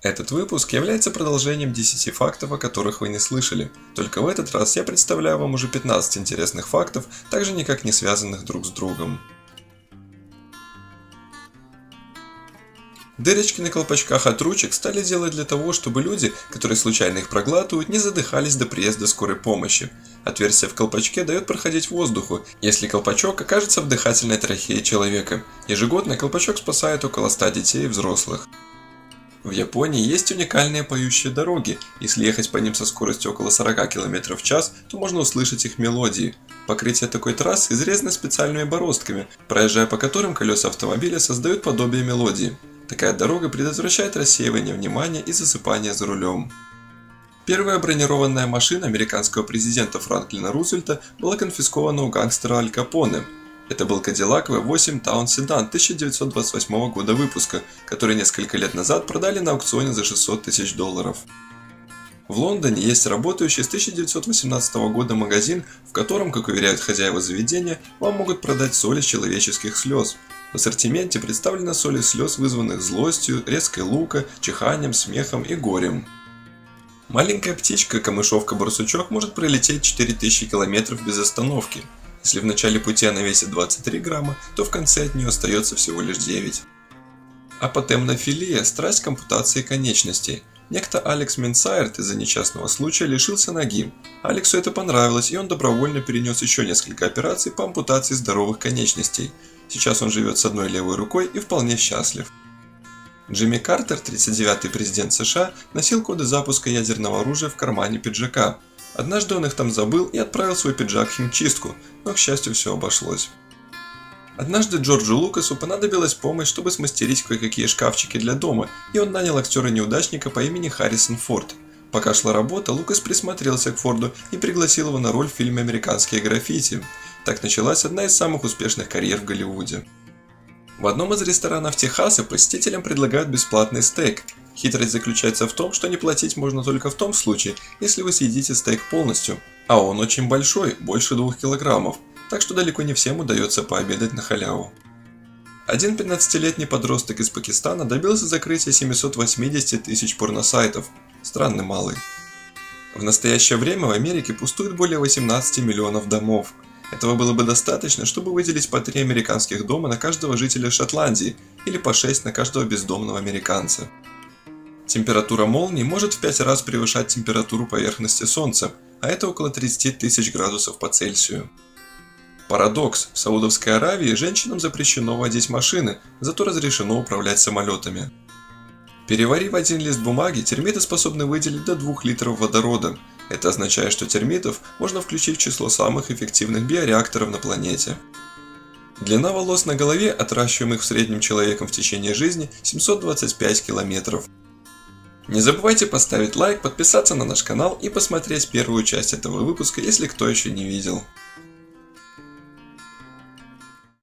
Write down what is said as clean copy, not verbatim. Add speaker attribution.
Speaker 1: Этот выпуск является продолжением 10 фактов, о которых вы не слышали. Только в этот раз я представляю вам уже 15 интересных фактов, также никак не связанных друг с другом. Дырочки на колпачках от ручек стали делать для того, чтобы люди, которые случайно их проглатывают, не задыхались до приезда скорой помощи. Отверстие в колпачке дает проходить воздуху, если колпачок окажется в дыхательной трахее человека. Ежегодно колпачок спасает около 100 детей и взрослых. В Японии есть уникальные поющие дороги. Если ехать по ним со скоростью около 40 км в час, то можно услышать их мелодии. Покрытие такой трассы изрезано специальными бороздками, проезжая по которым колеса автомобиля создают подобие мелодии. Такая дорога предотвращает рассеивание внимания и засыпание за рулем. Первая бронированная машина американского президента Франклина Рузвельта была конфискована у гангстера Аль Капоне. Это был Cadillac V8 Town Sedan 1928 года выпуска, который несколько лет назад продали на аукционе за $600 тысяч. В Лондоне есть работающий с 1918 года магазин, в котором, как уверяют хозяева заведения, вам могут продать соль из человеческих слез. В ассортименте представлена соль из слез, вызванных злостью, резкой лука, чиханием, смехом и горем. Маленькая птичка, камышовка-барсучок, может пролететь 4000 км без остановки. Если в начале пути она весит 23 грамма, то в конце от нее остается всего лишь 9. Апотемнофилия – страсть к ампутации конечностей. Некто Алекс Менсайрт из-за несчастного случая лишился ноги. Алексу это понравилось, и он добровольно перенес еще несколько операций по ампутации здоровых конечностей. Сейчас он живет с одной левой рукой и вполне счастлив. Джимми Картер, 39-й президент США, носил коды запуска ядерного оружия в кармане пиджака. Однажды он их там забыл и отправил свой пиджак в химчистку, но, к счастью, все обошлось. Однажды Джорджу Лукасу понадобилась помощь, чтобы смастерить кое-какие шкафчики для дома, и он нанял актера-неудачника по имени Харрисон Форд. Пока шла работа, Лукас присмотрелся к Форду и пригласил его на роль в фильме «Американские граффити». Так началась одна из самых успешных карьер в Голливуде. В одном из ресторанов Техаса посетителям предлагают бесплатный стейк. Хитрость заключается в том, что не платить можно только в том случае, если вы съедите стейк полностью, а он очень большой, больше 2 килограммов, так что далеко не всем удается пообедать на халяву. Один 15-летний подросток из Пакистана добился закрытия 780 тысяч порносайтов. Странный малый. В настоящее время в Америке пустует более 18 миллионов домов. Этого было бы достаточно, чтобы выделить по 3 американских дома на каждого жителя Шотландии или по 6 на каждого бездомного американца. Температура молний может в 5 раз превышать температуру поверхности Солнца, а это около 30 тысяч градусов по Цельсию. Парадокс. В Саудовской Аравии женщинам запрещено водить машины, зато разрешено управлять самолетами. Переварив один лист бумаги, термиты способны выделить до 2 литров водорода. Это означает, что термитов можно включить в число самых эффективных биореакторов на планете. Длина волос на голове, отращиваемых в среднем человеком в течение жизни, 725 километров. Не забывайте поставить лайк, подписаться на наш канал и посмотреть первую часть этого выпуска, если кто еще не видел.